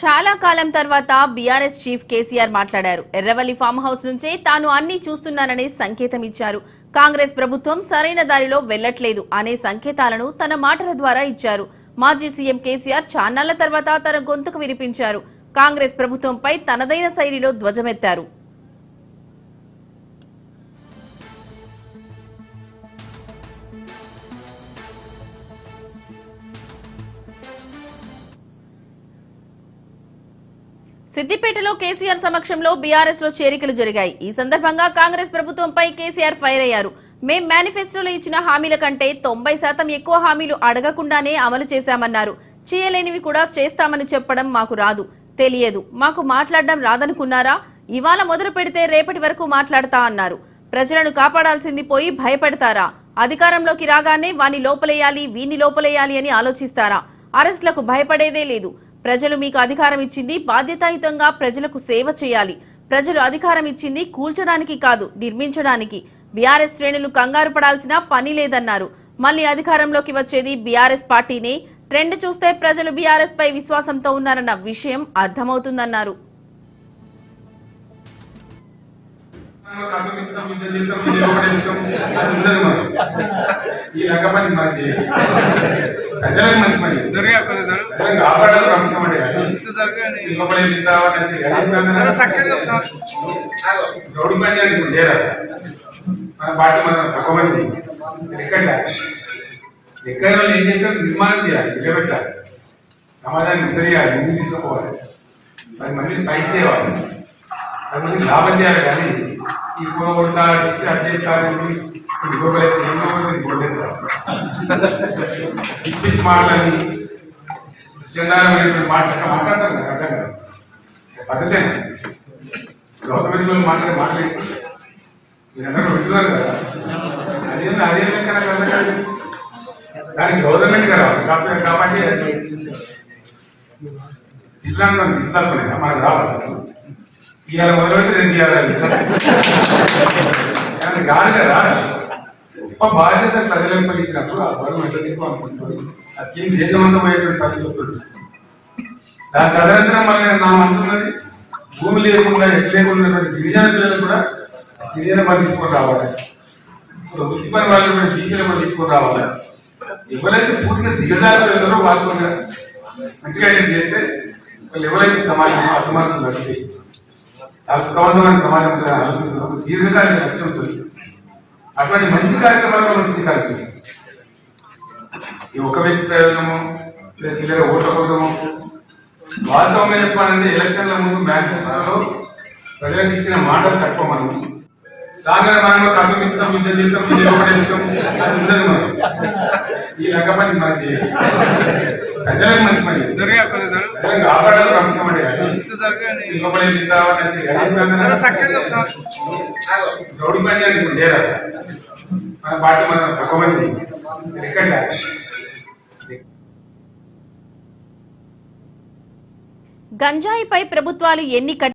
చాలా కాలం తర్వాత BRS chief KCR మాట్లాడారు. ఎర్రవల్లి ఫామ్ హౌస్ నుంచే తాను అన్ని చూస్తున్నాననే సంకేతం ఇచ్చారు. కాంగ్రెస్ ప్రభుత్వం సరైన దారిలో వెళ్లట్లేదు అనే సంకేతాలను తన మాటల ద్వారా ఇచ్చారు. మాజీ సీఎం కేసీఆర్ చాన్నాళ్ల తర్వాత తన గొంతుకు వినిపించారు. కాంగ్రెస్ ప్రభుత్వంపై తనదైన శైలిలో ధ్వజమెత్తారు. సిద్దిపేటలో కేసీఆర్ సమక్షంలో బీఆర్ఎస్ లో చేరికలు జరిగాయి. ఈ సందర్భంగా కాంగ్రెస్ ప్రభుత్వంపై కేసీఆర్ ఫైర్ అయ్యారు. మేం మేనిఫెస్టోలో ఇచ్చిన హామీల కంటే 90% ఎక్కువ హామీలు అడగకుండానే అమలు చేశామన్నారు. చేయలేనివి కూడా చేస్తామని చెప్పడం మాకు రాదు, తెలియదు. మాకు మాట్లాడడం రాదనుకున్నారా? ఇవాళ మొదలు పెడితే రేపటి వరకు మాట్లాడతా అన్నారు. ప్రజలను కాపాడాల్సింది పోయి భయపెడతారా? అధికారంలోకి రాగానే వాని లోపలేయాలి, వీని లోపలేయాలి అని ఆలోచిస్తారా? అరెస్టులకు భయపడేదే లేదు. ప్రజలు మీకు అధికారం ఇచ్చింది బాధ్యతాయుతంగా ప్రజలకు సేవ చేయాలి. ప్రజలు అధికారం ఇచ్చింది కూల్చడానికి కాదు, నిర్మించడానికి. బీఆర్ఎస్ శ్రేణులు కంగారు పడాల్సిన పని లేదన్నారు. మళ్లీ అధికారంలోకి వచ్చేది బీఆర్ఎస్ పార్టీనే. ట్రెండ్ చూస్తే ప్రజలు బీఆర్ఎస్ పై విశ్వాసంతో ఉన్నారన్న విషయం అర్థమవుతుందన్నారు. నిర్మాణం చేయాలి, నిలబెట్టాలి, సమాజాన్ని ఉత్తరేయాలి, ముందు తీసుకుపోవాలి, 10 మందిని పైకి తేవాలి, 10 మందికి లాభం చేయాలి. కానీ ఈ కూర కొడతా ఇస్తే అచేస్తారని పిచ్చి మాటలని చందాలమైనటువంటి మాట్లాడతారు నాకు అర్థం కాదు. పద్ధతే గవర్నమెంట్ వాళ్ళు మాట్లాడే మాటలే మీరందరూ వింటున్నారు కదా. అదే లెక్క నాకు అర్థం కాదు. దానికి గవర్నమెంట్ గా రావాలి కాబట్టి జిల్లాలో సిద్ధాలు మనకు రావాలి. ఇవాళ మొదలుపెట్టి 2 ఇవ్వాలి కాదు కదా. గొప్ప బాధ్యత ప్రజలకు పలించినప్పుడు ఆ బరువు ఎట్లా తీసుకోవాలి. ఆ స్కీమ్ దేశమంతా పోయేటువంటి పరిస్థితి వస్తుంది. దాని తదనంతరం మళ్ళీ నా అంటున్నది భూమి లేకుండా ఎట్లా లేకుండా గిరిజన పిల్లలు కూడా గిరిజన పని తీసుకొని రావాలి. వృత్తి పని వాళ్ళు బీసీల పని తీసుకొని రావాలి. ఎవరైతే పూర్తిగా దిగజారులు ఎవరో వాళ్ళు మంచిగా చేస్తే వాళ్ళు ఎవరైతే సమాజం అసమానతలు తగ్గుతాయి. చాలా సుఖవంతమైన సమాజం ఆలోచిస్తున్నారు. దీర్ఘకాలిక లక్ష్యం ఉంటుంది. అటువంటి మంచి కార్యక్రమాలు మనం స్వీకరించాలి. ఈ ఒక వ్యక్తి ప్రయోజనము లేదా చిల్లర ఓట్ల కోసము. వాస్తవంగా చెప్పాలంటే ఎలక్షన్ల ముందు మేనిఫెస్టోలో ప్రజలకు ఇచ్చిన మాటలు తక్కువ. మనం రాగానే మనం కట్టు మిత్తం విద్య జీవితం అది ఉండదు. మనం ఈ లెక్క పని మనం చేయాలి. ప్రజలకు మంచి పని ఆపడాలు ప్రముఖమండి. లోపలే రౌడీ పని అని ఇప్పుడు లేదా మన పార్టీ మనం తక్కువ మంది ఎక్కడ గంజాయిపై ప్రభుత్వాలు ఎన్ని